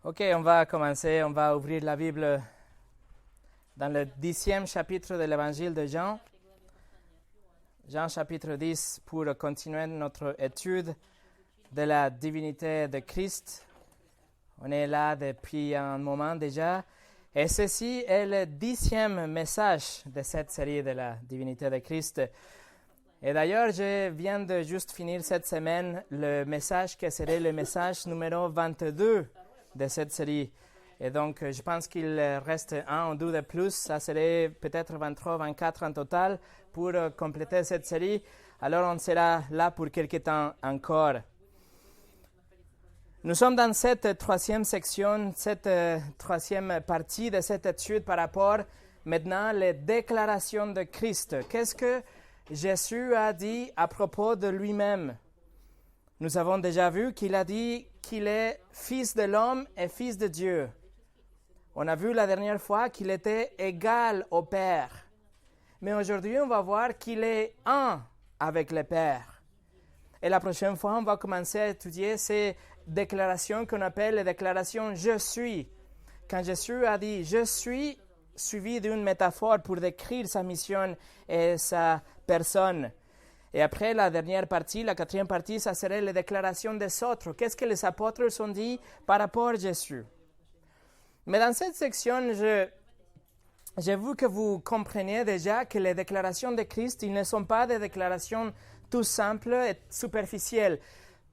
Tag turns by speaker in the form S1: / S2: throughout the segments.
S1: Ok, on va commencer, on va ouvrir la Bible dans le 10e chapitre de l'évangile de Jean. Jean chapitre 10 pour continuer notre étude de la divinité de Christ. On est là depuis un moment déjà. Et ceci est le 10e message de cette série de la divinité de Christ. Et d'ailleurs, je viens de juste finir cette semaine le message qui serait le message numéro 22 de cette série. Et donc, je pense qu'il reste un ou deux de plus. Ça serait peut-être 23, 24 en total pour compléter cette série. Alors, on sera là pour quelque temps encore. Nous sommes dans cette troisième section, cette troisième partie de cette étude par rapport maintenant aux déclarations de Christ. Qu'est-ce que Jésus a dit à propos de lui-même? Nous avons déjà vu qu'il a dit qu'il est fils de l'homme et fils de Dieu. On a vu la dernière fois qu'il était égal au Père. Mais aujourd'hui, on va voir qu'il est un avec le Père. Et la prochaine fois, on va commencer à étudier ces déclarations qu'on appelle les déclarations « je suis ». Quand Jésus a dit « je suis », suivi d'une métaphore pour décrire sa mission et sa personne. Et après, la dernière partie, la quatrième partie, ça serait les déclarations des autres. Qu'est-ce que les apôtres ont dit par rapport à Jésus? Mais dans cette section, j'ai vu que vous compreniez déjà que les déclarations de Christ, ils ne sont pas des déclarations tout simples et superficielles.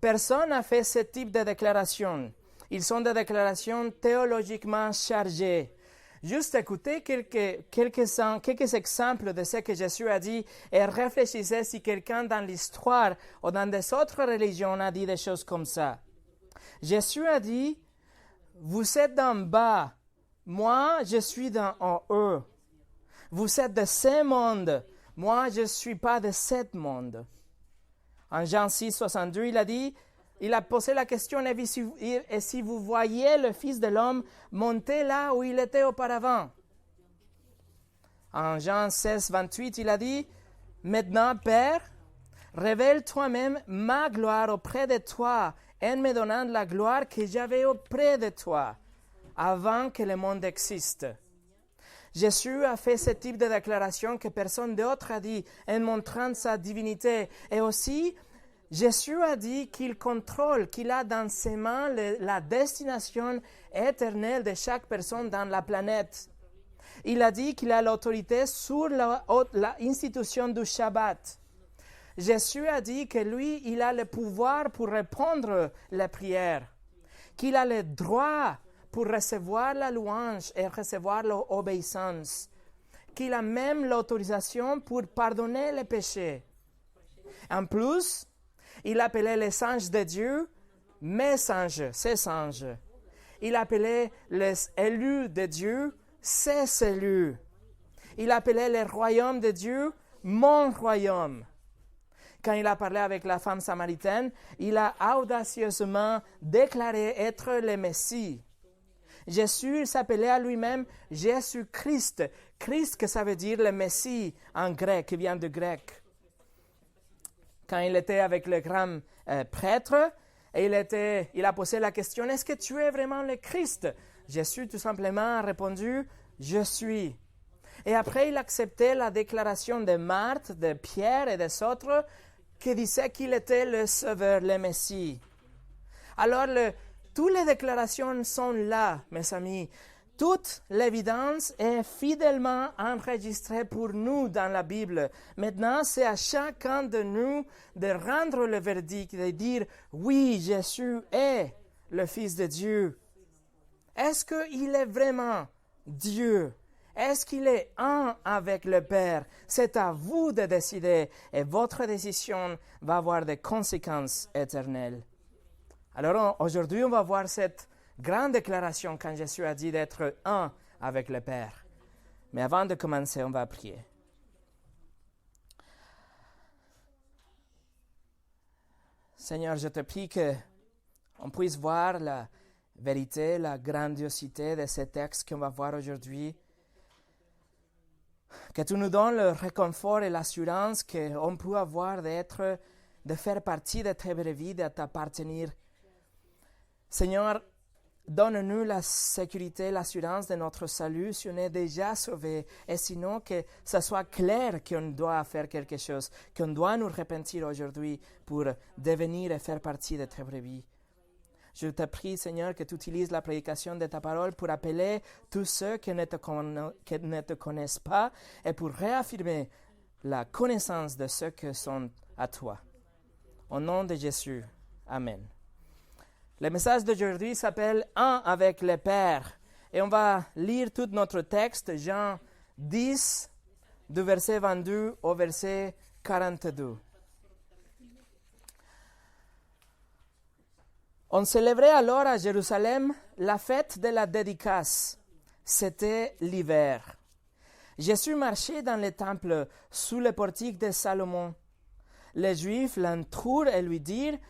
S1: Personne n'a fait ce type de déclarations. Ils sont des déclarations théologiquement chargées. Juste écoutez quelques exemples de ce que Jésus a dit et réfléchissez si quelqu'un dans l'histoire ou dans des autres religions a dit des choses comme ça. Jésus a dit, vous êtes d'en bas, moi je suis en haut. Vous êtes de ce monde, moi je ne suis pas de ce monde. En Jean 6, 62, il a posé la question, et si vous voyez le Fils de l'homme monter là où il était auparavant? En Jean 16, 28, il a dit, maintenant, Père, révèle toi-même ma gloire auprès de toi, en me donnant la gloire que j'avais auprès de toi, avant que le monde existe. Jésus a fait ce type de déclaration que personne d'autre a dit, en montrant sa divinité. Et aussi, Jésus a dit qu'il contrôle, qu'il a dans ses mains la destination éternelle de chaque personne dans la planète. Il a dit qu'il a l'autorité sur l'institution du Shabbat. Jésus a dit que lui, il a le pouvoir pour répondre les prières, qu'il a le droit pour recevoir la louange et recevoir l'obéissance, qu'il a même l'autorisation pour pardonner les péchés. En plus, il appelait les anges de Dieu mes anges, ses anges. Il appelait les élus de Dieu ses élus. Il appelait le royaume de Dieu mon royaume. Quand il a parlé avec la femme samaritaine, il a audacieusement déclaré être le Messie. Jésus s'appelait à lui-même Jésus-Christ. Christ, que ça veut dire le Messie en grec, qui vient du grec. Quand il était avec le grand prêtre, et il a posé la question, est-ce que tu es vraiment le Christ? Jésus tout simplement a répondu, je suis. Et après, il acceptait la déclaration de Marthe, de Pierre et des autres qui disaient qu'il était le Sauveur, le Messie. Alors, toutes les déclarations sont là, mes amis. Toute l'évidence est fidèlement enregistrée pour nous dans la Bible. Maintenant, c'est à chacun de nous de rendre le verdict, de dire « Oui, Jésus est le Fils de Dieu ». Est-ce qu'il est vraiment Dieu? Est-ce qu'il est un avec le Père? C'est à vous de décider et votre décision va avoir des conséquences éternelles. Alors aujourd'hui, on va voir cette grande déclaration quand Jésus a dit d'être un avec le Père. Mais avant de commencer, on va prier. Seigneur, je te prie qu'on puisse voir la vérité, la grandiosité de ces textes qu'on va voir aujourd'hui. Que tu nous donnes le réconfort et l'assurance qu'on peut avoir de faire partie de ta vraie vie, de t'appartenir. Seigneur, donne-nous la sécurité, l'assurance de notre salut si on est déjà sauvé, et sinon que ça soit clair qu'on doit faire quelque chose, qu'on doit nous repentir aujourd'hui pour devenir et faire partie de ta vraie vie. Je te prie, Seigneur, que tu utilises la prédication de ta parole pour appeler tous ceux qui ne te connaissent pas et pour réaffirmer la connaissance de ceux qui sont à toi. Au nom de Jésus. Amen. Le message d'aujourd'hui s'appelle « Un avec le Père ». Et on va lire tout notre texte, Jean 10, du verset 22 au verset 42. On célébrait alors à Jérusalem la fête de la dédicace. C'était l'hiver. Jésus marchait dans le temple sous le portique de Salomon. Les Juifs l'entourent et lui dirent «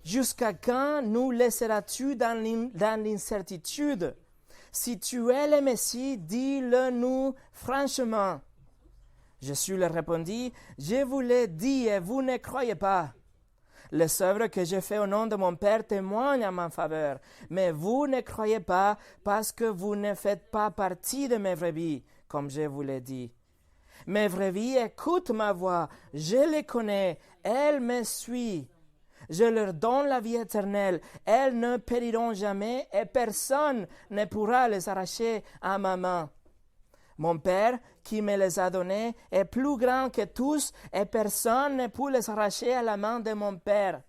S1: Jusqu'à quand nous laisseras-tu dans l'incertitude? Si tu es le Messie, dis-le nous franchement. » Jésus leur répondit « Je vous l'ai dit et vous ne croyez pas. Les œuvres que j'ai faites au nom de mon Père témoignent en ma faveur, mais vous ne croyez pas parce que vous ne faites pas partie de mes brebis, comme je vous l'ai dit. Mes brebis écoutent ma voix, je les connais, elles me suivent. Je leur donne la vie éternelle, elles ne périront jamais et personne ne pourra les arracher à ma main. Mon Père, qui me les a donnés, est plus grand que tous et personne ne peut les arracher à la main de mon Père.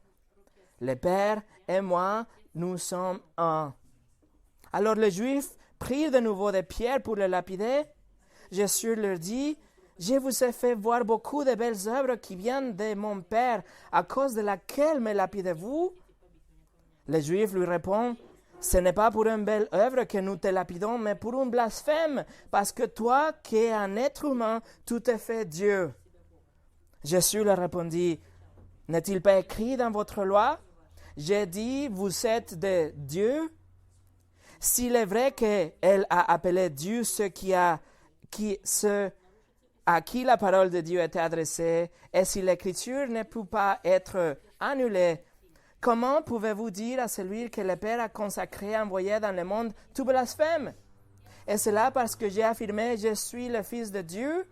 S1: Le Père et moi, nous sommes un. Alors les Juifs prirent de nouveau des pierres pour le lapider. Jésus leur dit, « Je vous ai fait voir beaucoup de belles œuvres qui viennent de mon Père, à cause de laquelle me lapidez-vous » Les Juifs lui répondent, « Ce n'est pas pour une belle œuvre que nous te lapidons, mais pour un blasphème, parce que toi, qui es un être humain, tu te fais Dieu. » Jésus leur répondit, « N'est-il pas écrit dans votre loi? J'ai dit, vous êtes des dieux. S'il est vrai qu'elle a appelé Dieu ceux à qui la parole de Dieu était adressée, et si l'Écriture ne peut pas être annulée, comment pouvez-vous dire à celui que le Père a consacré, envoyé dans le monde, tu blasphèmes? Et cela parce que j'ai affirmé, je suis le Fils de Dieu?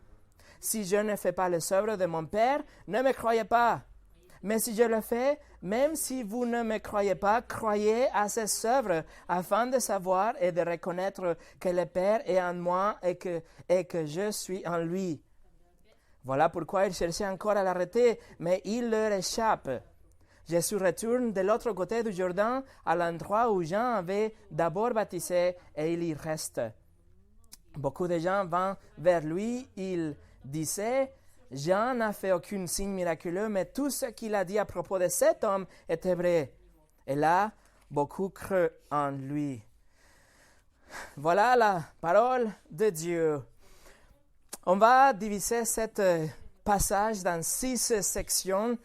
S1: Si je ne fais pas les œuvres de mon Père, ne me croyez pas. Mais si je le fais, même si vous ne me croyez pas, croyez à ces œuvres, afin de savoir et de reconnaître que le Père est en moi et que je suis en lui. Voilà pourquoi ils cherchaient encore à l'arrêter, mais il leur échappe. Jésus retourne de l'autre côté du Jourdain, à l'endroit où Jean avait d'abord baptisé, et il y reste. Beaucoup de gens vont vers lui, il disait, Jean n'a fait aucun signe miraculeux, mais tout ce qu'il a dit à propos de cet homme était vrai. Et là, beaucoup crurent en lui. Voilà la parole de Dieu. On va diviser ce passage dans 6 sections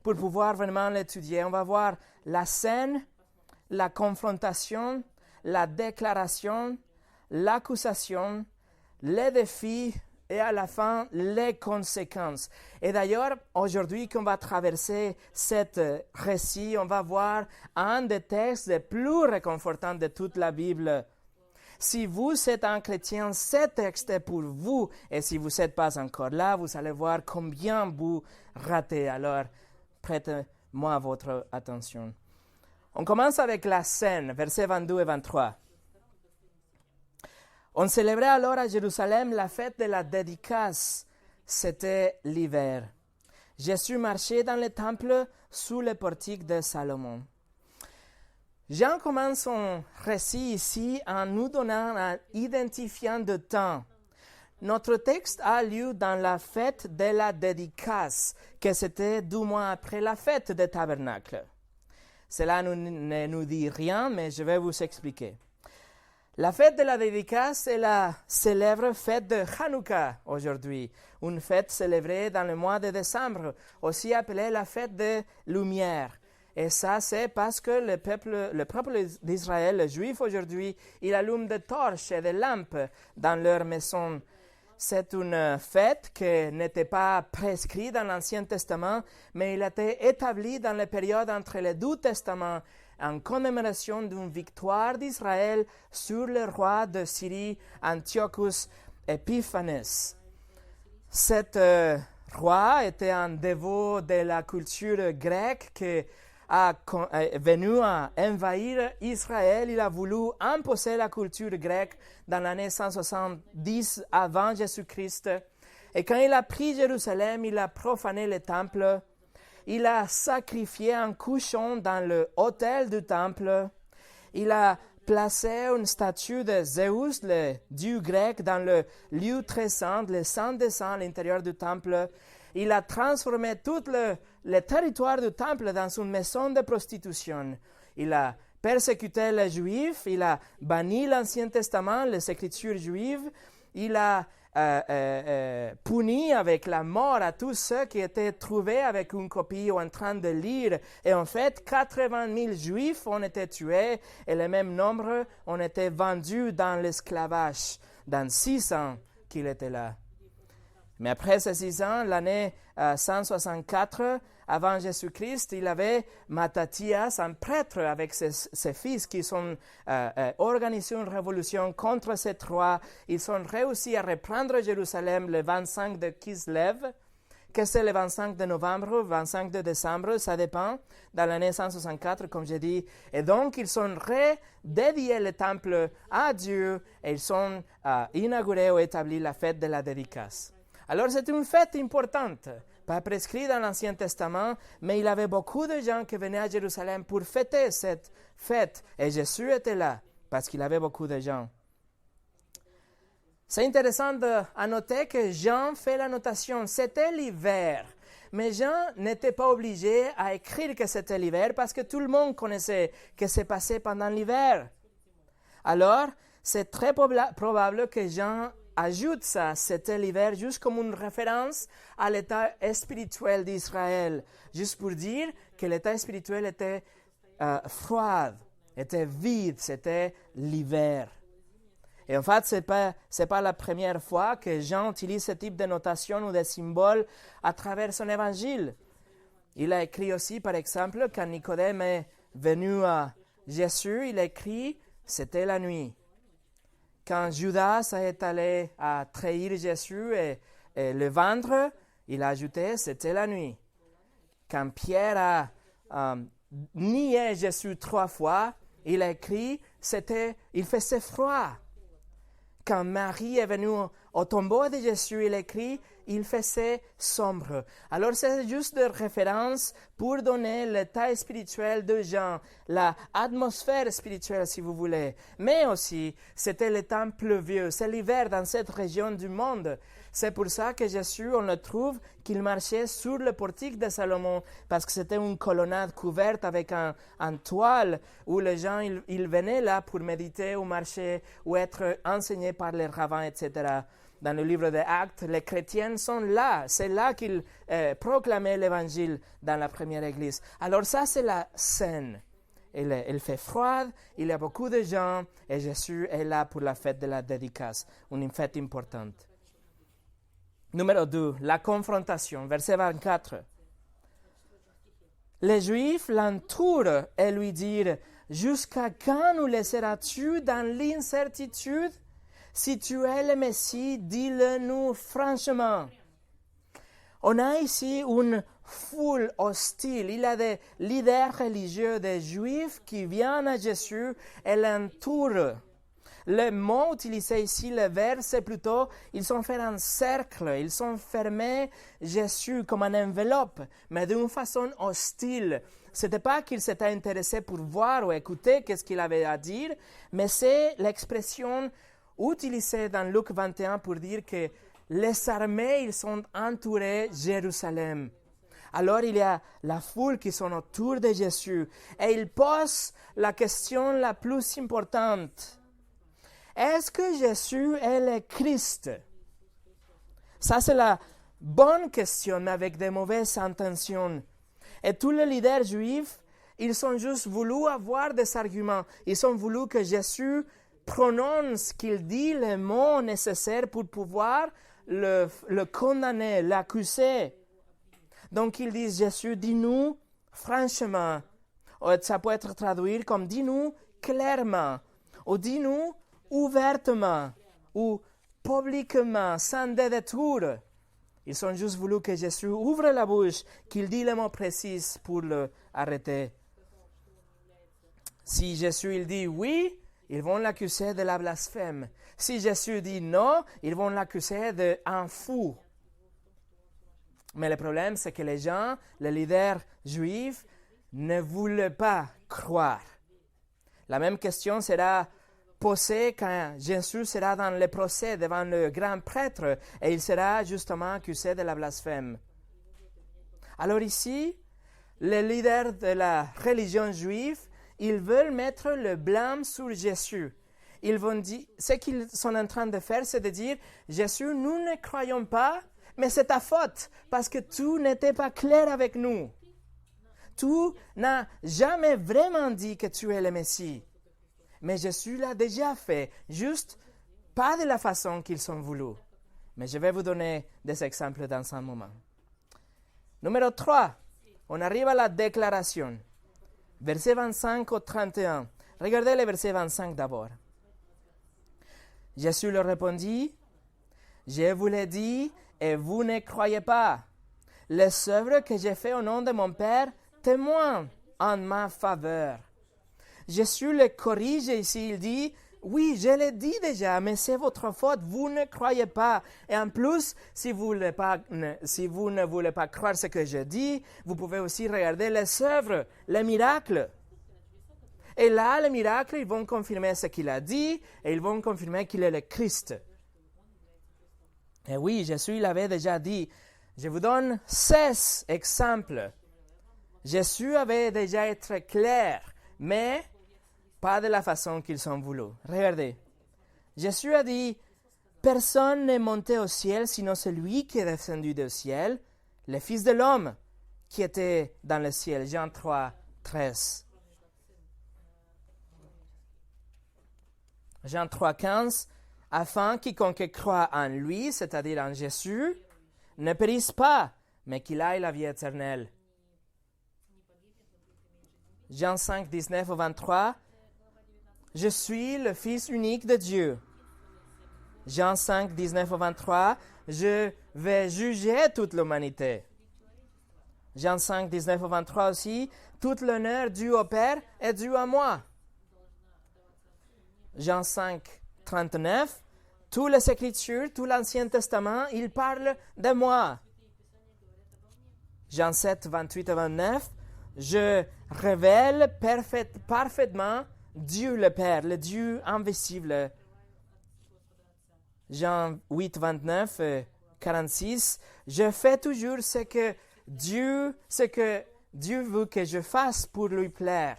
S1: pour pouvoir vraiment l'étudier. On va voir la scène, la confrontation, la déclaration, l'accusation, les défis et à la fin, les conséquences. Et d'ailleurs, aujourd'hui, qu'on va traverser cet récit, on va voir un des textes les plus réconfortants de toute la Bible. Si vous êtes un chrétien, ce texte est pour vous. Et si vous n'êtes pas encore là, vous allez voir combien vous ratez. Alors, prêtez-moi votre attention. On commence avec la scène, versets 22 et 23. On célébrait alors à Jérusalem la fête de la dédicace. C'était l'hiver. Jésus marchait dans le temple sous le portique de Salomon. Jean commence son récit ici en nous donnant un identifiant de temps. Notre texte a lieu dans la fête de la dédicace, que c'était 2 mois après la fête des tabernacles. Cela ne nous dit rien, mais je vais vous expliquer. La fête de la dédicace est la célèbre fête de Hanouka aujourd'hui, une fête célébrée dans le mois de décembre, aussi appelée la fête des Lumières. Et ça, c'est parce que le peuple d'Israël, les Juifs aujourd'hui, ils allument des torches et des lampes dans leur maison. c'est une fête qui n'était pas prescrite dans l'Ancien Testament, mais il a été établi dans la période entre les deux testaments en commémoration d'une victoire d'Israël sur le roi de Syrie, Antiochus Epiphanes. Cet roi était un dévot de la culture grecque qui est venu à envahir Israël. Il a voulu imposer la culture grecque dans l'année 170 avant Jésus-Christ. Et quand il a pris Jérusalem, il a profané le temple. Il a sacrifié un cochon dans l'autel du temple. Il a placé une statue de Zeus, le dieu grec, dans le lieu très saint, le saint des saints à l'intérieur du temple. Il a transformé tout le territoire du temple dans une maison de prostitution. Il a persécuté les Juifs, il a banni l'Ancien Testament, les Écritures juives, il a puni avec la mort à tous ceux qui étaient trouvés avec une copie ou en train de lire. Et en fait, 80 000 Juifs ont été tués et le même nombre ont été vendus dans l'esclavage, dans 6 ans qu'il était là. Mais après ces 6 ans, l'année 164 avant Jésus-Christ, il avait Matthias, un prêtre, avec ses fils qui ont organisé une révolution contre ces trois. Ils ont réussi à reprendre Jérusalem le 25 de Kislev, que c'est le 25 de novembre, 25 de décembre, ça dépend, dans l'année 164, comme j'ai dit. Et donc, ils ont redédié le temple à Dieu et ils ont inauguré ou établi la fête de la dédicace. Alors, c'est une fête importante, pas prescrite dans l'Ancien Testament, mais il y avait beaucoup de gens qui venaient à Jérusalem pour fêter cette fête. Et Jésus était là, parce qu'il y avait beaucoup de gens. C'est intéressant à noter que Jean fait la notation. C'était l'hiver, mais Jean n'était pas obligé à écrire que c'était l'hiver, parce que tout le monde connaissait ce qui s'est passé pendant l'hiver. Alors, c'est très probable que Jean ajoute ça, c'était l'hiver, juste comme une référence à l'état spirituel d'Israël, juste pour dire que l'état spirituel était froid, était vide, c'était l'hiver. Et en fait, c'est pas la première fois que Jean utilise ce type de notation ou de symbole à travers son évangile. Il a écrit aussi, par exemple, quand Nicodème est venu à Jésus, il a écrit « c'était la nuit ». Quand Judas est allé à trahir Jésus et le vendre, il a ajouté « c'était la nuit ». Quand Pierre a nié Jésus 3 fois, il a écrit « il faisait froid ». Quand Marie est venue au tombeau de Jésus, il écrit « il faisait sombre ». Alors c'est juste des références pour donner l'état spirituel de Jean, l'atmosphère spirituelle si vous voulez. Mais aussi, c'était le temps pluvieux, c'est l'hiver dans cette région du monde. C'est pour ça que Jésus, on le trouve qu'il marchait sur le portique de Salomon, parce que c'était une colonnade couverte avec un toile où les gens ils venaient là pour méditer ou marcher ou être enseignés par les rabbins, etc. Dans le livre des Actes, les chrétiens sont là. C'est là qu'ils proclamaient l'évangile dans la première église. Alors ça, c'est la scène. Il fait froid, il y a beaucoup de gens et Jésus est là pour la fête de la dédicace, une fête importante. Numéro 2, la confrontation, verset 24. Les Juifs l'entourent et lui disent « Jusqu'à quand nous laisseras-tu dans l'incertitude? Si tu es le Messie, dis-le-nous franchement. » On a ici une foule hostile. Il y a des leaders religieux, des Juifs qui viennent à Jésus et l'entourent. Le mot utilisé ici, le verbe, c'est plutôt, ils ont fait un cercle, ils ont fermé Jésus comme une enveloppe, mais d'une façon hostile. Ce n'était pas qu'ils s'étaient intéressés pour voir ou écouter qu'est-ce qu'il avait à dire, mais c'est l'expression utilisée dans Luc 21 pour dire que les armées, ils sont entourés Jérusalem. Alors il y a la foule qui sont autour de Jésus et ils posent la question la plus importante. Est-ce que Jésus est le Christ? Ça, c'est la bonne question, mais avec de mauvaises intentions. Et tous les leaders juifs, ils ont juste voulu avoir des arguments. Ils ont voulu que Jésus prononce, qu'il dit les mots nécessaires pour pouvoir le condamner, l'accuser. Donc ils disent, Jésus, dis-nous franchement. Ça peut être traduit comme dis-nous clairement, ou dis-nous ouvertement, ou publiquement, sans détour. Ils ont juste voulu que Jésus ouvre la bouche, qu'il dise les mots précis pour l'arrêter. Si Jésus il dit oui, ils vont l'accuser de la blasphème. Si Jésus dit non, ils vont l'accuser d'un fou. Mais le problème, c'est que les gens, les leaders juifs, ne voulaient pas croire. La même question sera posée quand Jésus sera dans le procès devant le grand prêtre et il sera justement accusé de la blasphème. Alors ici, les leaders de la religion juive, ils veulent mettre le blâme sur Jésus. Ils vont dire, ce qu'ils sont en train de faire, c'est de dire, Jésus, nous ne croyons pas, mais c'est ta faute, parce que tu n'étais pas clair avec nous. Tu n'as jamais vraiment dit que tu es le Messie. Mais Jésus l'a déjà fait, juste pas de la façon qu'ils ont voulu. Mais je vais vous donner des exemples dans un moment. Numéro 3, on arrive à la déclaration. Verset 25 au 31. Regardez le verset 25 d'abord. Jésus leur répondit, « Je vous l'ai dit et vous ne croyez pas. Les œuvres que j'ai faites au nom de mon Père témoignent en ma faveur. » Jésus le corrige ici, il dit, « Oui, je l'ai dit déjà, mais c'est votre faute, vous ne croyez pas. Et en plus, si vous ne voulez pas croire ce que je dis, vous pouvez aussi regarder les œuvres, les miracles. » Et là, les miracles, ils vont confirmer ce qu'il a dit et ils vont confirmer qu'il est le Christ. Et oui, Jésus l'avait déjà dit. Je vous donne 16 exemples. Jésus avait déjà été clair, mais pas de la façon qu'ils ont voulu. Regardez. Jésus a dit, « Personne n'est monté au ciel, sinon celui qui est descendu du ciel, le Fils de l'homme qui était dans le ciel. » Jean 3, 13. Jean 3, 15. « Afin quiconque croit en lui, c'est-à-dire en Jésus, ne périsse pas, mais qu'il aille la vie éternelle. » Jean 5, 19 au 23. « Je suis le Fils unique de Dieu. » Jean 5, 19 au 23. « Je vais juger toute l'humanité. » Jean 5, 19 au 23 aussi. « Tout l'honneur dû au Père est dû à moi. » Jean 5, 39. « Toutes les Écritures, tout l'Ancien Testament, il parle de moi. » Jean 7, 28 et 29. « Je révèle parfaitement Dieu le Père, le Dieu invisible. » Jean 8, 29, 46. « Je fais toujours ce que Dieu veut que je fasse pour lui plaire. »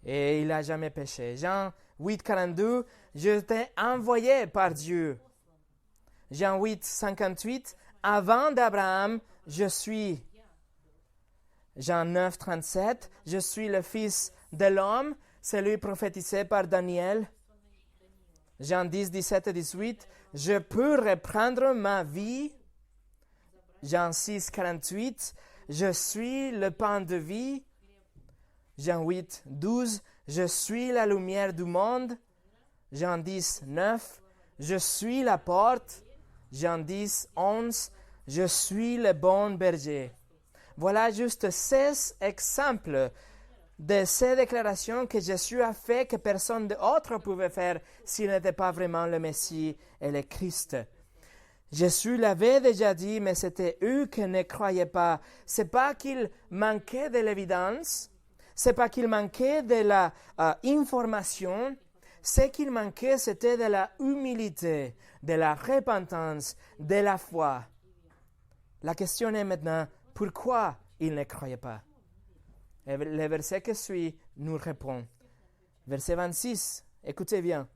S1: Et il n'a jamais péché. Jean 8, 42. « Je t'ai envoyé par Dieu. » Jean 8, 58. « Avant d'Abraham, je suis. » Jean 9, 37. « Je suis le Fils de l'homme, celui prophétisé par Daniel. » Jean 10, 17 et 18. « Je peux reprendre ma vie. » Jean 6, 48. « Je suis le pain de vie. » Jean 8, 12. « Je suis la lumière du monde. » Jean 10, 9. « Je suis la porte. » Jean 10, 11. « Je suis le bon berger. » Voilà juste 16 exemples de ces déclarations que Jésus a fait que personne d'autre pouvait faire s'il n'était pas vraiment le Messie et le Christ. Jésus l'avait déjà dit, mais c'était eux qui ne croyaient pas. C'est pas qu'il manquait de l'évidence, c'est pas qu'il manquait de la information. Ce qu'il manquait, c'était de la humilité, de la repentance, de la foi. La question est maintenant, pourquoi ils ne croyaient pas? Et le verset qui suit nous répond. Verset 26, écoutez bien.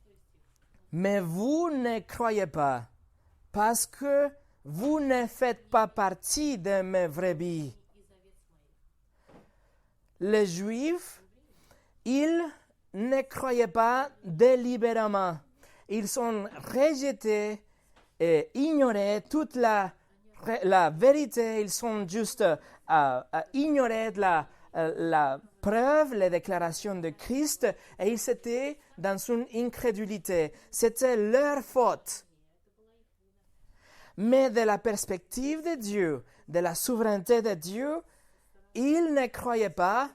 S1: « Mais vous ne croyez pas, parce que vous ne faites pas partie de mes brebis. » Les Juifs, ils ne croyaient pas délibérément. ils ont rejeté et ignoré toute la vérité. Ils ont juste ignoré la preuve, les déclarations de Christ, et ils étaient dans une incrédulité. C'était leur faute. Mais de la perspective de Dieu, de la souveraineté de Dieu, ils ne croyaient pas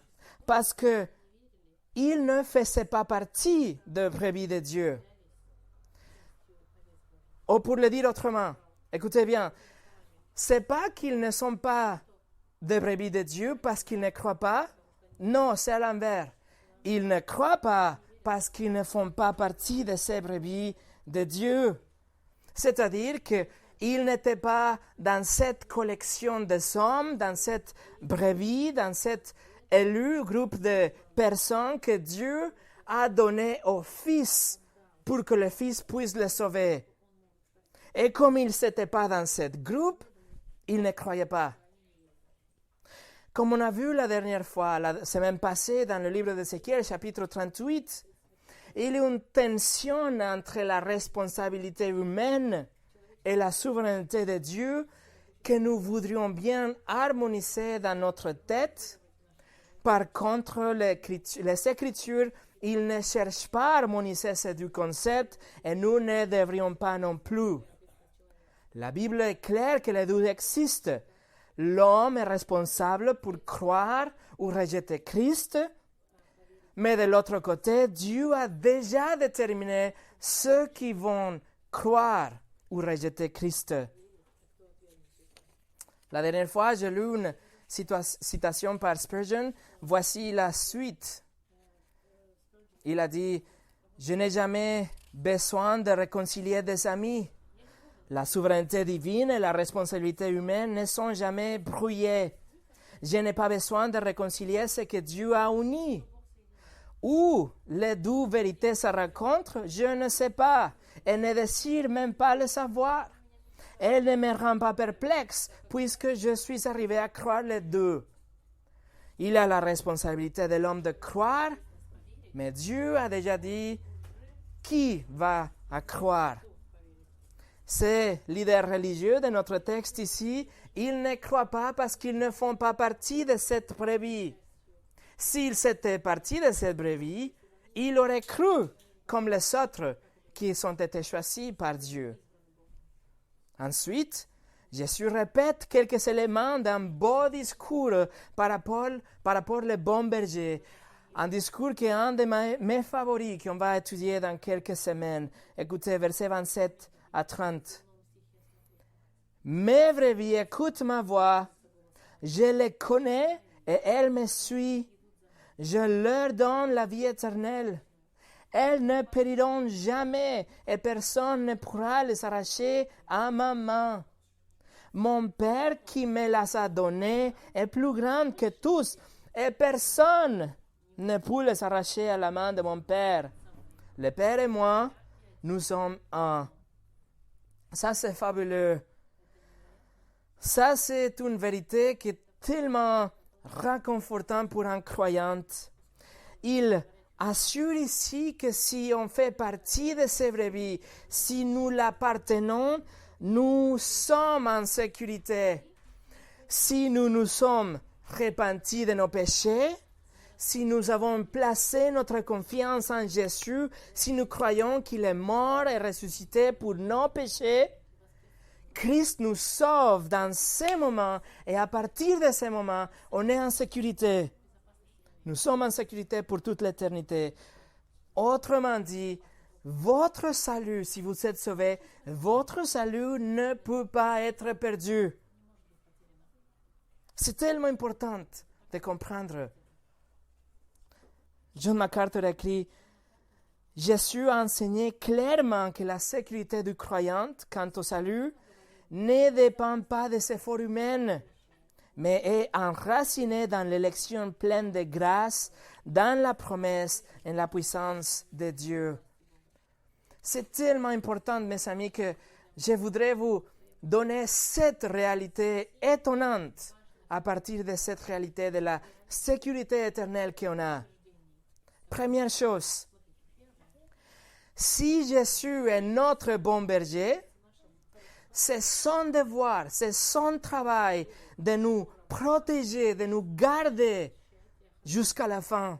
S1: parce qu'ils ne faisaient pas partie de brebis de Dieu. Ou pour le dire autrement, écoutez bien, c'est pas qu'ils ne sont pas des brebis de Dieu parce qu'ils ne croient pas. Non, c'est à l'envers. Ils ne croient pas parce qu'ils ne font pas partie de ces brebis de Dieu. C'est-à-dire qu'ils n'étaient pas dans cette collection de hommes, dans cette brebis, dans cet élu groupe de personnes que Dieu a donné au Fils pour que le Fils puisse les sauver. Et comme ils n'étaient pas dans ce groupe, ils ne croyaient pas. Comme on a vu la dernière fois, la semaine passée, dans le livre d'Ézéchiel, chapitre 38, il y a une tension entre la responsabilité humaine et la souveraineté de Dieu que nous voudrions bien harmoniser dans notre tête. Par contre, les Écritures, ils ne cherchent pas à harmoniser ces deux concepts et nous ne devrions pas non plus. La Bible est claire que les deux existent. L'homme est responsable pour croire ou rejeter Christ, mais de l'autre côté, Dieu a déjà déterminé ceux qui vont croire ou rejeter Christ. La dernière fois, j'ai lu une citation par Spurgeon. Voici la suite. Il a dit, « Je n'ai jamais besoin de réconcilier des amis. La souveraineté divine et la responsabilité humaine ne sont jamais brouillées. Je n'ai pas besoin de réconcilier ce que Dieu a uni. Où les deux vérités se rencontrent, je ne sais pas et ne désire même pas le savoir. Elle ne me rend pas perplexe puisque je suis arrivé à croire les deux. Il a la responsabilité de l'homme de croire, mais Dieu a déjà dit qui va à croire. Ces leaders religieux de notre texte ici, ils ne croient pas parce qu'ils ne font pas partie de cette brebis. S'ils étaient partie de cette brebis, ils auraient cru comme les autres qui ont été choisis par Dieu. Ensuite, Jésus répète quelques éléments d'un beau discours par rapport au bon berger. Un discours qui est un de mes favoris qu'on va étudier dans quelques semaines. Écoutez, versets 27 à 30. Mes brebis écoutent ma voix, je les connais et elles me suivent. Je leur donne la vie éternelle. Elles ne périront jamais et personne ne pourra les arracher à ma main. Mon Père qui me les a données est plus grand que tous et personne ne peut les arracher à la main de mon Père. Le Père et moi, nous sommes un. Ça, c'est fabuleux. Ça, c'est une vérité qui est tellement réconfortante pour un croyant. Il assure ici que si on fait partie de ces brebis, si nous l'appartenons, nous sommes en sécurité. Si nous nous sommes repentis de nos péchés, si nous avons placé notre confiance en Jésus, si nous croyons qu'il est mort et ressuscité pour nos péchés, Christ nous sauve dans ces moments et à partir de ces moments, on est en sécurité. Nous sommes en sécurité pour toute l'éternité. Autrement dit, votre salut, si vous êtes sauvé, votre salut ne peut pas être perdu. C'est tellement important de comprendre. John MacArthur écrit, Jésus a enseigné clairement que la sécurité du croyant quant au salut ne dépend pas des efforts humains, mais est enracinée dans l'élection pleine de grâce, dans la promesse et la puissance de Dieu. C'est tellement important, mes amis, que je voudrais vous donner cette réalité étonnante à partir de cette réalité de la sécurité éternelle qu'on a. Première chose, Si Jésus est notre bon berger, c'est son devoir, c'est son travail de nous protéger, de nous garder jusqu'à la fin.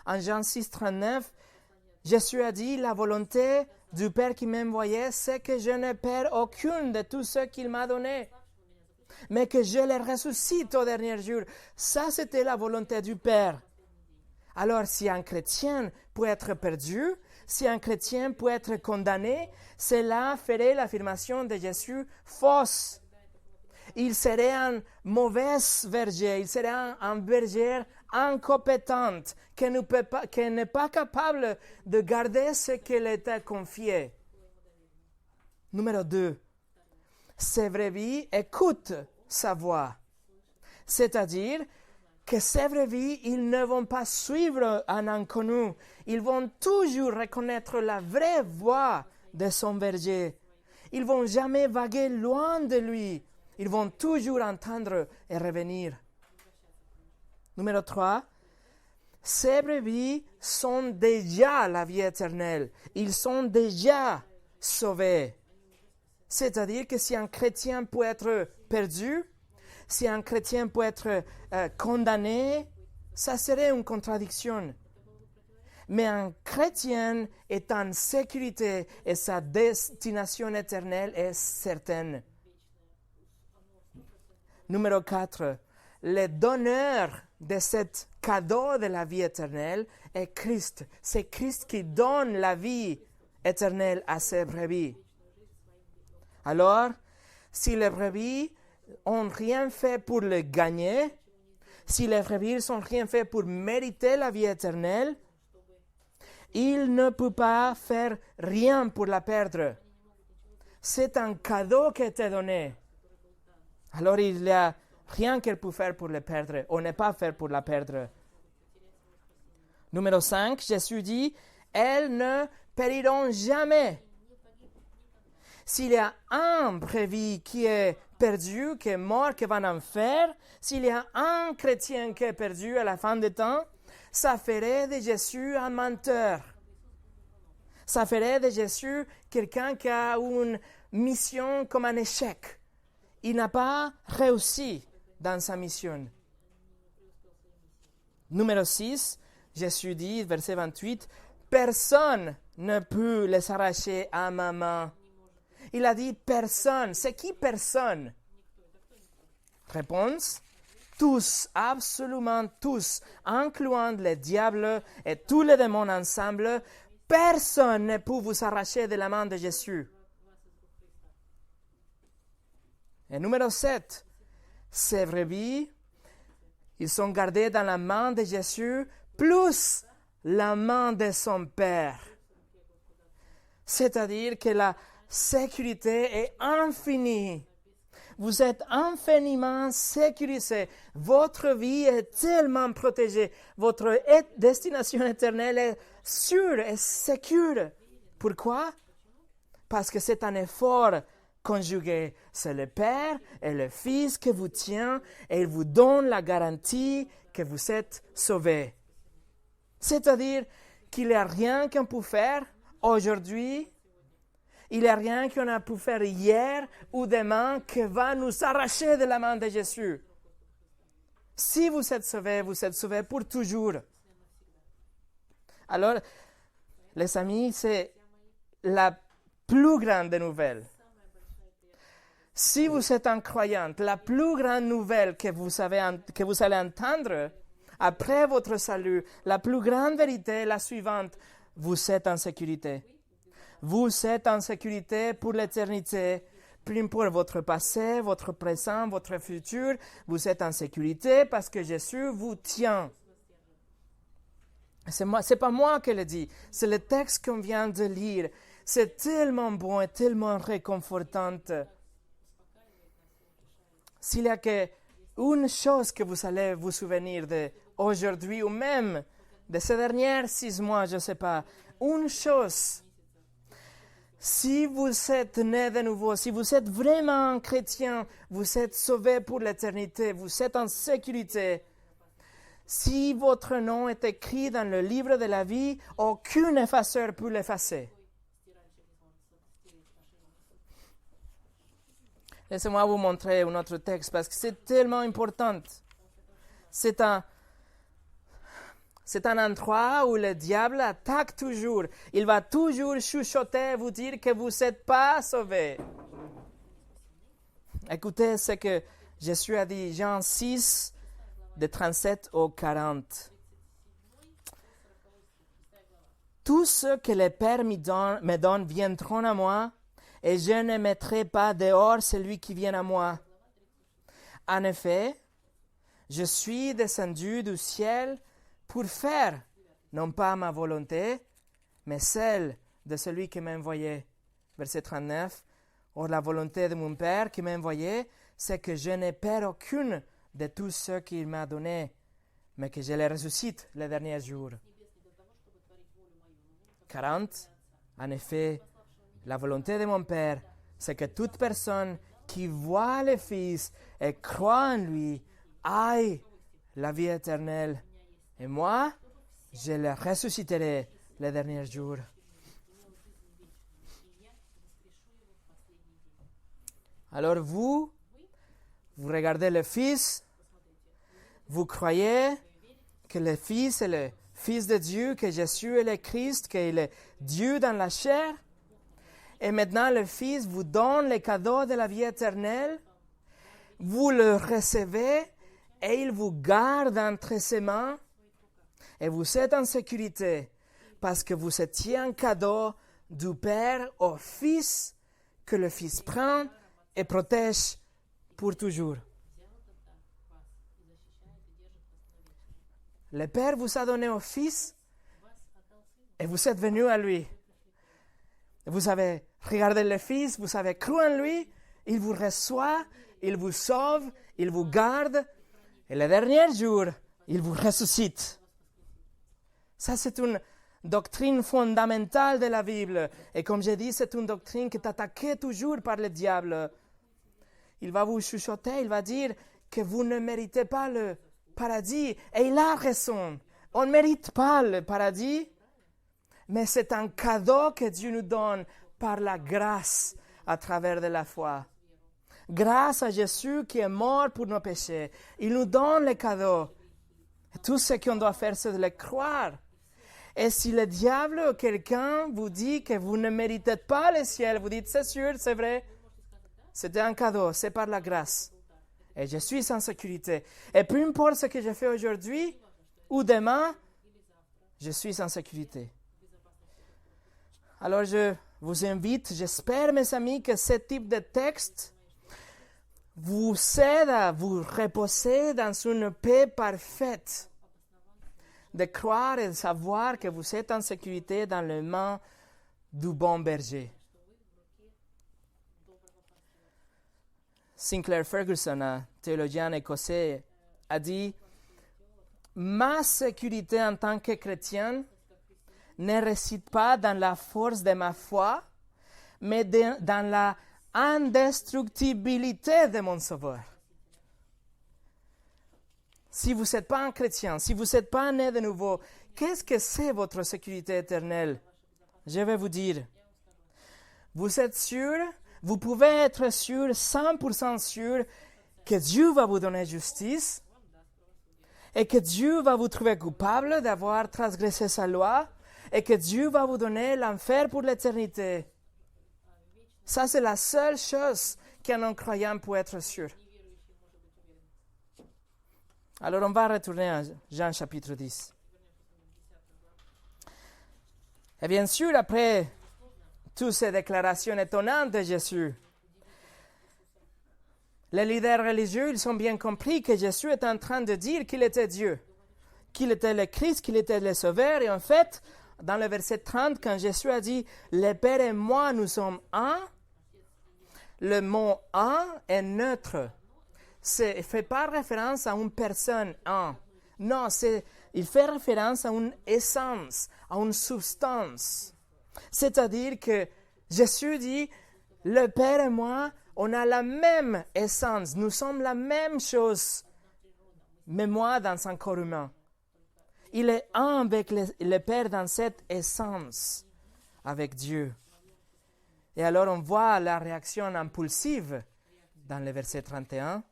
S1: En Jean 6, 39, Jésus a dit, la volonté du Père qui m'a envoyé, c'est que je ne perds aucune de tout ce qu'il m'a donné, mais que je les ressuscite au dernier jour. Ça, c'était la volonté du Père. Alors, si un chrétien peut être perdu, si un chrétien peut être condamné, cela ferait l'affirmation de Jésus fausse. Il serait un mauvais berger, il serait un berger incompétent, qui n'est pas capable de garder ce qu'il était confié. Numéro 2. Ces brebis écoutent sa voix. C'est-à-dire que ces brebis, ils ne vont pas suivre un inconnu. Ils vont toujours reconnaître la vraie voix de son berger. Ils ne vont jamais vaguer loin de lui. Ils vont toujours entendre et revenir. Numéro 3. Ces brebis sont déjà la vie éternelle. Ils sont déjà sauvés. C'est-à-dire que si un chrétien peut être perdu, si un chrétien peut être condamné, ça serait une contradiction. Mais un chrétien est en sécurité et sa destination éternelle est certaine. Numéro 4. Le donneur de ce cadeau de la vie éternelle est Christ. C'est Christ qui donne la vie éternelle à ses brebis. Alors, si les brebis n'ont rien fait pour le gagner, si les brebis n'ont rien fait pour mériter la vie éternelle, il ne peut pas faire rien pour la perdre. C'est un cadeau qui a été donné. Alors, il n'y a rien qu'elle peut faire pour le perdre, ou ne pas faire pour la perdre. Numéro 5, Jésus dit, elles ne périront jamais. S'il y a un brebis qui est perdu, qui est mort, qui va en enfer, s'il y a un chrétien qui est perdu à la fin des temps, ça ferait de Jésus un menteur. Ça ferait de Jésus quelqu'un qui a une mission comme un échec. Il n'a pas réussi dans sa mission. Numéro 6, Jésus dit, verset 28, « Personne ne peut les arracher à ma main. » Il a dit « personne ». C'est qui personne? Réponse, tous, absolument tous, incluant les diables et tous les démons ensemble, personne ne peut vous arracher de la main de Jésus. Et numéro 7, ces brebis, ils sont gardés dans la main de Jésus, plus la main de son Père. C'est-à-dire que la sécurité est infinie. Vous êtes infiniment sécurisé. Votre vie est tellement protégée. Votre destination éternelle est sûre et sécure. Pourquoi? Parce que c'est un effort conjugué. C'est le Père et le Fils qui vous tient et il vous donne la garantie que vous êtes sauvés. C'est-à-dire qu'il n'y a rien qu'on peut faire aujourd'hui. Il n'y a rien qu'on a pu faire hier ou demain qui va nous arracher de la main de Jésus. Si vous êtes sauvés pour toujours. Alors, les amis, c'est la plus grande nouvelle. Si vous êtes un croyant, la plus grande nouvelle que vous allez entendre après votre salut, la plus grande vérité est la suivante. Vous êtes en sécurité. Vous êtes en sécurité pour l'éternité. Peu importe votre passé, votre présent, votre futur, vous êtes en sécurité parce que Jésus vous tient. C'est pas moi qui le dis, c'est le texte qu'on vient de lire. C'est tellement bon et tellement réconfortant. S'il y a qu'une chose que vous allez vous souvenir d'aujourd'hui ou même de ces derniers 6 mois, je ne sais pas, une chose. Si vous êtes né de nouveau, si vous êtes vraiment un chrétien, vous êtes sauvé pour l'éternité, vous êtes en sécurité. Si votre nom est écrit dans le livre de la vie, aucun effaceur peut l'effacer. Laissez-moi vous montrer un autre texte parce que c'est tellement important. C'est un endroit où le diable attaque toujours. Il va toujours chuchoter, vous dire que vous n'êtes pas sauvés. Écoutez ce que Jésus a dit, Jean 6, de 37 au 40. Tous ceux que le Père me donne viendront à moi, et je ne mettrai pas dehors celui qui vient à moi. En effet, je suis descendu du ciel pour faire, non pas ma volonté, mais celle de celui qui m'a envoyé. Verset 39. Or, la volonté de mon Père qui m'a envoyé, c'est que je n'ai peur aucune de tous ceux qu'il m'a donnés, mais que je les ressuscite le dernier jour. 40. En effet, la volonté de mon Père, c'est que toute personne qui voit le Fils et croit en lui aille la vie éternelle. Et moi, je le ressusciterai le dernier jour. Alors vous regardez le Fils, vous croyez que le Fils est le Fils de Dieu, que Jésus est le Christ, qu'il est Dieu dans la chair. Et maintenant le Fils vous donne le cadeau de la vie éternelle. Vous le recevez et il vous garde entre ses mains. Et vous êtes en sécurité parce que vous étiez un cadeau du Père au Fils que le Fils prend et protège pour toujours. Le Père vous a donné au Fils et vous êtes venus à lui. Vous avez regardé le Fils, vous avez cru en lui, il vous reçoit, il vous sauve, il vous garde et le dernier jour, il vous ressuscite. Ça, c'est une doctrine fondamentale de la Bible. Et comme j'ai dit, c'est une doctrine qui est attaquée toujours par le diable. Il va vous chuchoter, il va dire que vous ne méritez pas le paradis. Et il a raison. On ne mérite pas le paradis, mais c'est un cadeau que Dieu nous donne par la grâce à travers de la foi. Grâce à Jésus qui est mort pour nos péchés. Il nous donne le cadeau. Et tout ce qu'on doit faire, c'est de le croire. Et si le diable ou quelqu'un vous dit que vous ne méritez pas le ciel, vous dites, c'est sûr, c'est vrai, c'était un cadeau, c'est par la grâce. Et je suis en sécurité. Et peu importe ce que je fais aujourd'hui ou demain, je suis en sécurité. Alors je vous invite, j'espère mes amis, que ce type de texte vous aide à vous reposer dans une paix parfaite. De croire et de savoir que vous êtes en sécurité dans les mains du bon berger. Sinclair Ferguson, un théologien écossais, a dit « Ma sécurité en tant que chrétien ne réside pas dans la force de ma foi, mais dans la indestructibilité de mon Sauveur. » Si vous n'êtes pas un chrétien, si vous n'êtes pas né de nouveau, qu'est-ce que c'est votre sécurité éternelle? Je vais vous dire. Vous êtes sûr, vous pouvez être sûr, 100% sûr, que Dieu va vous donner justice et que Dieu va vous trouver coupable d'avoir transgressé sa loi et que Dieu va vous donner l'enfer pour l'éternité. Ça, c'est la seule chose qu'un non-croyant peut être sûr. Alors, on va retourner à Jean chapitre 10. Et bien sûr, après toutes ces déclarations étonnantes de Jésus, les leaders religieux, ils ont bien compris que Jésus est en train de dire qu'il était Dieu, qu'il était le Christ, qu'il était le Sauveur. Et en fait, dans le verset 30, quand Jésus a dit « Le Père et moi, nous sommes un », le mot « un » est neutre. Il ne fait pas référence à une personne, un. Non, il fait référence à une essence, à une substance. C'est-à-dire que Jésus dit, le Père et moi, on a la même essence, nous sommes la même chose, mais moi dans un corps humain. Il est un avec le Père dans cette essence avec Dieu. Et alors on voit la réaction impulsive dans le verset 31.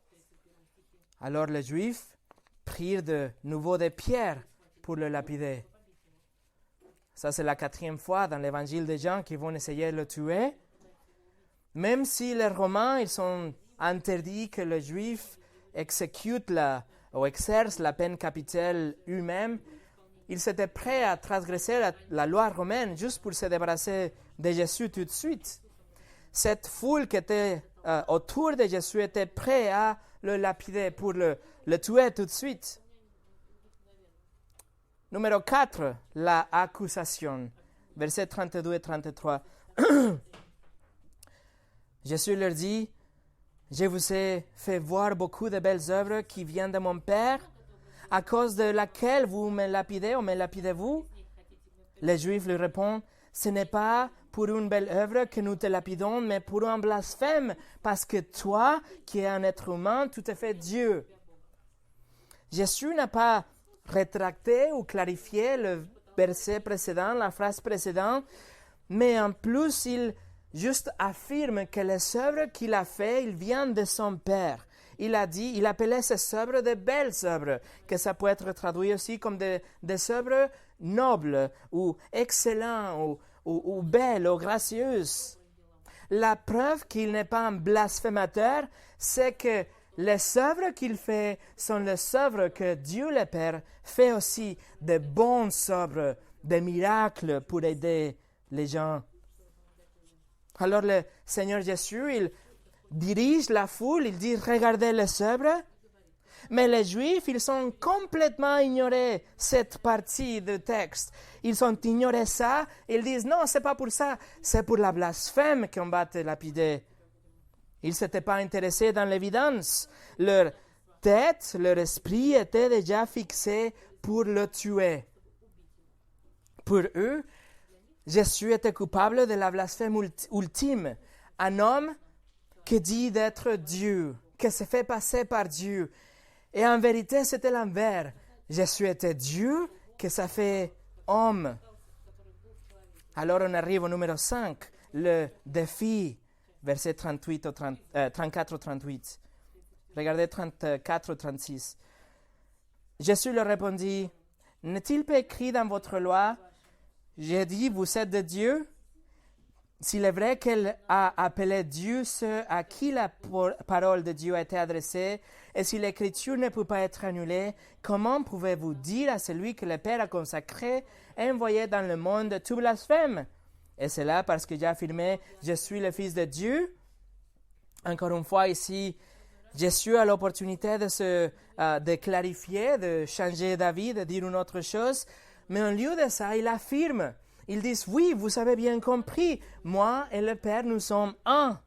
S1: Alors les Juifs prirent de nouveau des pierres pour le lapider. Ça, c'est la 4e fois dans l'évangile de Jean qu'ils vont essayer de le tuer. Même si les Romains, ils ont interdit que les Juifs exécutent ou exercent la peine capitale eux-mêmes, ils étaient prêts à transgresser la loi romaine juste pour se débarrasser de Jésus tout de suite. Cette foule qui était autour de Jésus était prête à le lapider pour le tuer tout de suite. Numéro 4, la accusation. Versets 32 et 33. Jésus leur dit, « Je vous ai fait voir beaucoup de belles œuvres qui viennent de mon Père, à cause de laquelle vous me lapidez ou me lapidez-vous » Les Juifs lui répondent, « Ce n'est pas pour une belle œuvre que nous te lapidons, mais pour un blasphème, parce que toi, qui es un être humain, tu te fais Dieu. » Jésus n'a pas rétracté ou clarifié le verset précédent, la phrase précédente, mais en plus, il juste affirme que les œuvres qu'il a faites, ils viennent de son Père. Il appelait ces œuvres de belles œuvres, que ça peut être traduit aussi comme des œuvres nobles ou excellentes ou belles ou gracieuses. La preuve qu'il n'est pas un blasphémateur, c'est que les œuvres qu'il fait sont les œuvres que Dieu le Père fait aussi, de bonnes œuvres, des miracles pour aider les gens. Alors le Seigneur Jésus, il dirige la foule, il dit « Regardez les œuvres ». Mais les Juifs, ils ont complètement ignoré cette partie du texte. Ils ont ignoré ça, ils disent « Non, ce n'est pas pour ça, c'est pour la blasphème qu'on va te lapider ». Ils ne s'étaient pas intéressés dans l'évidence. Leur tête, leur esprit était déjà fixé pour le tuer. Pour eux, Jésus était coupable de la blasphème ultime. Un homme qui dit d'être Dieu, qui se fait passer par Dieu. Et en vérité, c'était l'envers. Jésus était Dieu qui se fait homme. Alors on arrive au numéro 5, le défi. Versets 34 au 38. Regardez 34 au 36. Jésus leur répondit, « N'est-il pas écrit dans votre loi, j'ai dit, vous êtes de Dieu? S'il est vrai qu'elle a appelé Dieu ceux à qui la parole de Dieu a été adressée, et si l'Écriture ne peut pas être annulée, comment pouvez-vous dire à celui que le Père a consacré et envoyé dans le monde tout blasphème? Et c'est là parce que j'ai affirmé « Je suis le Fils de Dieu ». Encore une fois ici, Jésus a l'opportunité de clarifier, de changer d'avis, de dire une autre chose. Mais au lieu de ça, il affirme. Ils disent « Oui, vous avez bien compris, moi et le Père, nous sommes un ».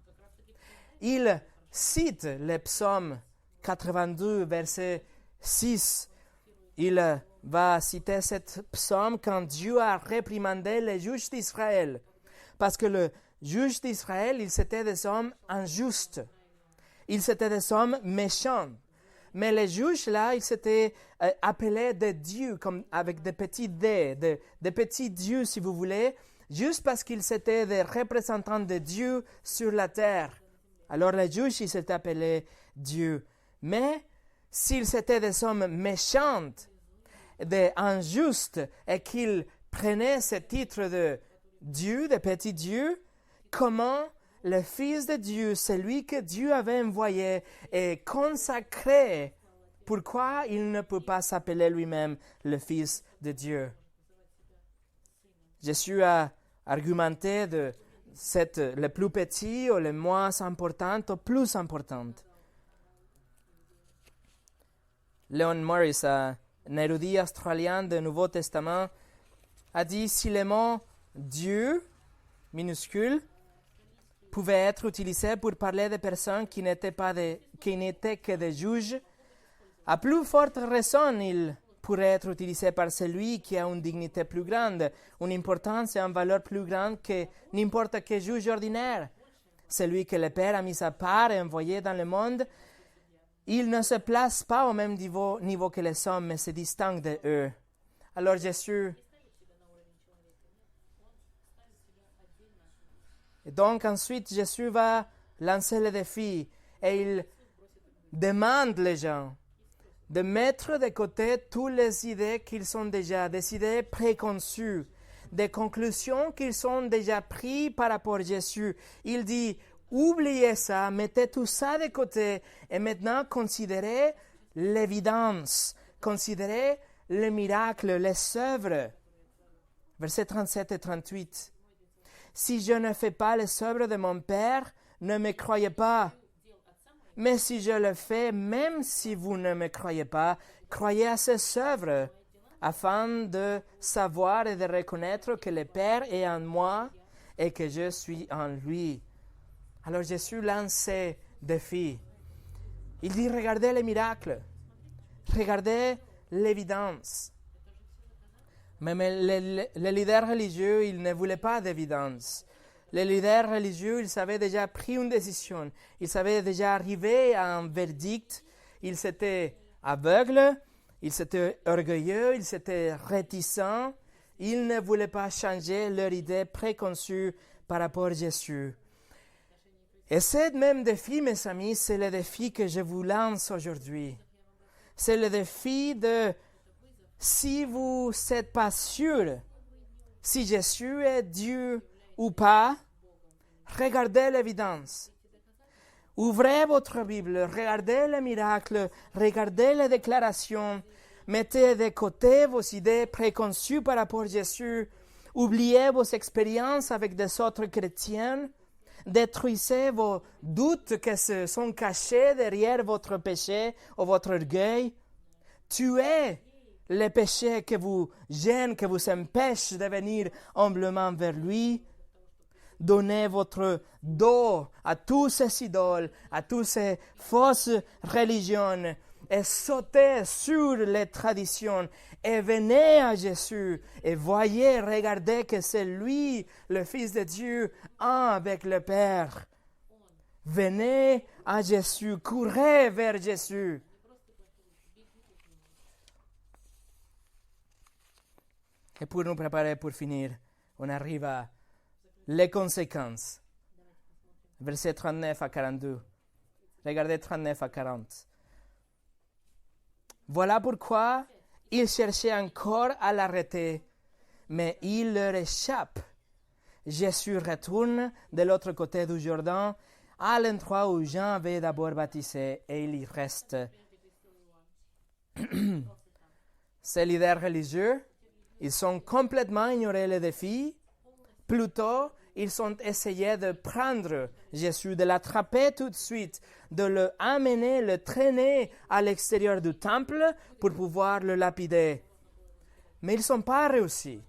S1: Il cite le psaume 82, verset 6. Il va citer cet psaume quand Dieu a réprimandé les juges d'Israël. Parce que le juge d'Israël, ils étaient des hommes injustes. Ils étaient des hommes méchants. Mais les juges, là, ils s'étaient appelés des dieux, comme avec des petits dés, des petits dieux, si vous voulez, juste parce qu'ils étaient des représentants de Dieu sur la terre. Alors les juges, ils s'étaient appelés dieux. Mais s'ils étaient des hommes méchants, des injustes, et qu'ils prenaient ce titre de Dieu, de petit Dieu, comment le Fils de Dieu, celui que Dieu avait envoyé, est consacré? Pourquoi il ne peut pas s'appeler lui-même le Fils de Dieu? Jésus a argumenté de le plus petit ou le moins important au plus important. Leon Morris, un érudit australien du Nouveau Testament, a dit si le mot Dieu, minuscule, pouvait être utilisé pour parler de personnes qui n'étaient que des juges, à plus forte raison, il pourrait être utilisé par celui qui a une dignité plus grande, une importance et une valeur plus grande que n'importe quel juge ordinaire. Celui que le Père a mis à part et envoyé dans le monde, il ne se place pas au même niveau que les hommes, mais se distingue d'eux. Alors Jésus... Et donc ensuite, Jésus va lancer le défi et il demande les gens de mettre de côté toutes les idées qu'ils ont déjà, des idées préconçues, des conclusions qu'ils ont déjà prises par rapport à Jésus. Il dit, oubliez ça, mettez tout ça de côté et maintenant considérez l'évidence, considérez les miracles, les œuvres. Versets 37 et 38. Si je ne fais pas les œuvres de mon Père, ne me croyez pas. Mais si je le fais, même si vous ne me croyez pas, croyez à ces œuvres, afin de savoir et de reconnaître que le Père est en moi et que je suis en lui. Alors Jésus lance ce défi. Il dit, regardez les miracles, regardez l'évidence. Mais les leaders religieux, ils ne voulaient pas d'évidence. Les leaders religieux, ils avaient déjà pris une décision. Ils avaient déjà arrivé à un verdict. Ils étaient aveugles, ils étaient orgueilleux, ils étaient réticents. Ils ne voulaient pas changer leur idée préconçue par rapport à Jésus. Et ce même défi, mes amis, c'est le défi que je vous lance aujourd'hui. C'est le défi de... Si vous n'êtes pas sûr si Jésus est Dieu ou pas, regardez l'évidence. Ouvrez votre Bible, regardez les miracles, regardez les déclarations, mettez de côté vos idées préconçues par rapport à Jésus, oubliez vos expériences avec des autres chrétiens, détruisez vos doutes qui se sont cachés derrière votre péché ou votre orgueil, tuez les péchés qui vous gênent, qui vous empêchent de venir humblement vers lui. Donnez votre dos à tous ces idoles, à toutes ces fausses religions et sautez sur les traditions et venez à Jésus et voyez, regardez que c'est lui, le Fils de Dieu, un avec le Père. Venez à Jésus, courez vers Jésus. Et pour nous préparer pour finir, on arrive à les conséquences. Versets 39 à 42. Regardez 39 à 40. Voilà pourquoi ils cherchaient encore à l'arrêter, mais il leur échappe. Jésus retourne de l'autre côté du Jourdain, à l'endroit où Jean avait d'abord baptisé, et il y reste. Ces leaders religieux, ils ont complètement ignoré le défi. Plutôt, ils ont essayé de prendre Jésus, de l'attraper tout de suite, de le amener, le traîner à l'extérieur du temple pour pouvoir le lapider. Mais ils n'ont pas réussi.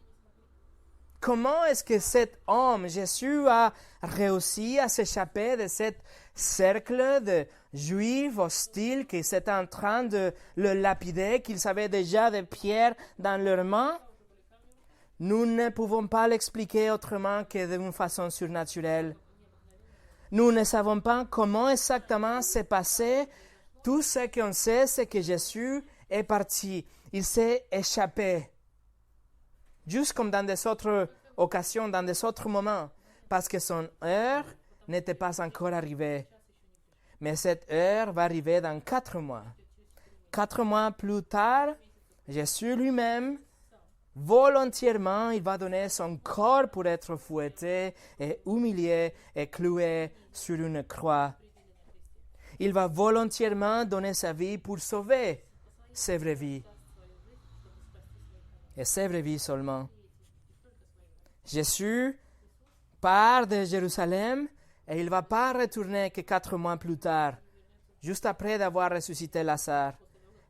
S1: Comment est-ce que cet homme, Jésus, a réussi à s'échapper de ce cercle de juifs hostiles qui étaient en train de le lapider, qu'ils avaient déjà des pierres dans leurs mains? Nous ne pouvons pas l'expliquer autrement que d'une façon surnaturelle. Nous ne savons pas comment exactement s'est passé. Tout ce qu'on sait, c'est que Jésus est parti. Il s'est échappé. Juste comme dans des autres occasions, dans des autres moments. Parce que son heure n'était pas encore arrivée. Mais cette heure va arriver dans 4 mois. 4 mois plus tard, Jésus lui-même, volontairement, il va donner son corps pour être fouetté et humilié et cloué sur une croix. Il va volontairement donner sa vie pour sauver ses vraies vies. Et ses vraies vies seulement. Jésus part de Jérusalem et il ne va pas retourner que 4 mois plus tard, juste après d'avoir ressuscité Lazare.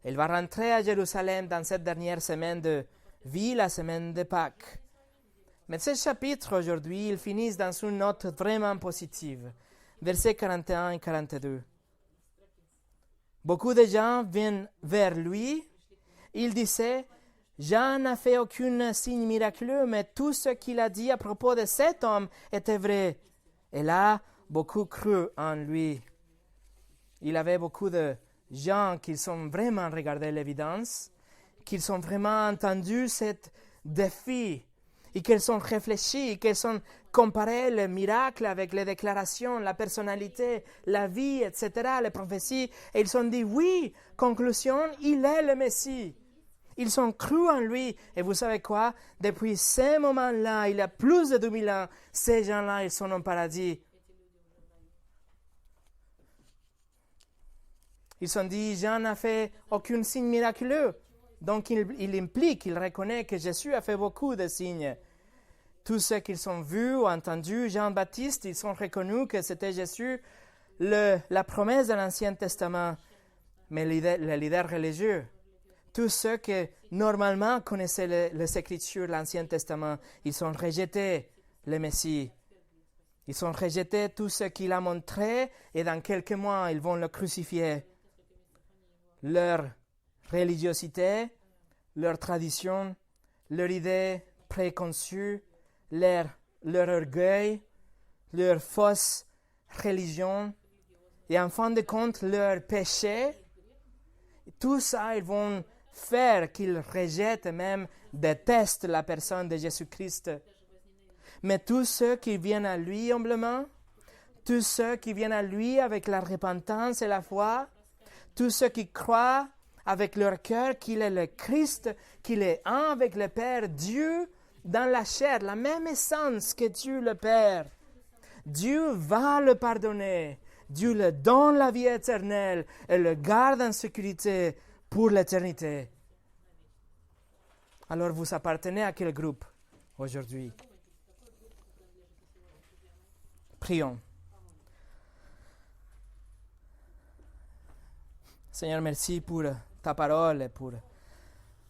S1: Il va rentrer à Jérusalem dans cette dernière semaine de vie, la semaine de Pâques. Mais ce chapitre aujourd'hui, il finit dans une note vraiment positive. Versets 41 et 42. Beaucoup de gens viennent vers lui. Il disait, Jean n'a fait aucun signe miraculeux, mais tout ce qu'il a dit à propos de cet homme était vrai. Et là, beaucoup crurent en lui. Il y avait beaucoup de gens qui ont vraiment regardé l'évidence, qu'ils ont vraiment entendu ce défi et qu'ils ont réfléchi, et qu'ils ont comparé le miracle avec les déclarations, la personnalité, la vie, etc., les prophéties. Et ils ont dit oui, conclusion, il est le Messie. Ils ont cru en lui. Et vous savez quoi? Depuis ce moment-là, il y a plus de 2000 ans, ces gens-là, ils sont au paradis. Ils ont dit, Jean n'a fait aucun signe miraculeux. Donc, il implique, il reconnaît que Jésus a fait beaucoup de signes. Tous ceux qu'ils ont vus ou entendus, Jean-Baptiste, ils ont reconnu que c'était Jésus, la promesse de l'Ancien Testament, mais les leaders religieux. Tous ceux qui normalement connaissaient les Écritures, l'Ancien Testament, ils ont rejeté le Messie. Ils ont rejeté tout ce qu'il a montré et dans quelques mois, ils vont le crucifier. Leur religiosité, leur tradition, leur idée préconçue, leur orgueil, leur fausse religion et en fin de compte leur péché, tout ça, ils vont faire qu'ils rejettent et même détestent la personne de Jésus-Christ. Mais tous ceux qui viennent à lui humblement, tous ceux qui viennent à lui avec la repentance et la foi, tous ceux qui croient avec leur cœur qu'il est le Christ, qu'il est un avec le Père, Dieu dans la chair, la même essence que Dieu le Père. Dieu va le pardonner. Dieu le donne la vie éternelle et le garde en sécurité pour l'éternité. Alors vous appartenez à quel groupe aujourd'hui? Prions. Seigneur, merci pour ta parole et pour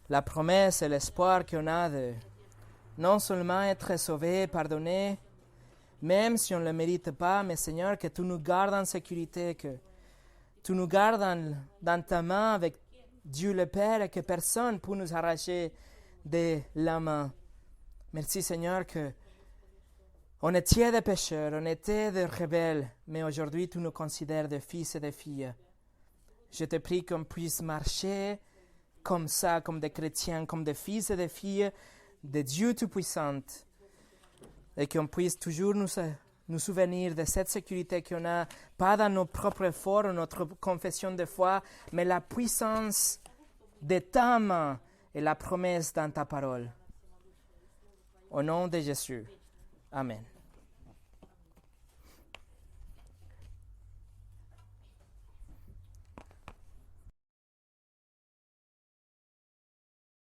S1: la promesse et l'espoir qu'on a de non seulement être sauvé, pardonné, même si on ne le mérite pas, mais Seigneur, que tu nous gardes en sécurité, que tu nous gardes dans ta main avec Dieu le Père et que personne ne peut nous arracher de la main. Merci Seigneur que on était des pécheurs, on était des rebelles, mais aujourd'hui tu nous considères des fils et des filles. Je te prie qu'on puisse marcher comme ça, comme des chrétiens, comme des fils et des filles de Dieu Tout-Puissant, et qu'on puisse toujours nous souvenir de cette sécurité qu'on a, pas dans nos propres efforts ou notre confession de foi, mais la puissance de ta main et la promesse dans ta parole. Au nom de Jésus. Amen.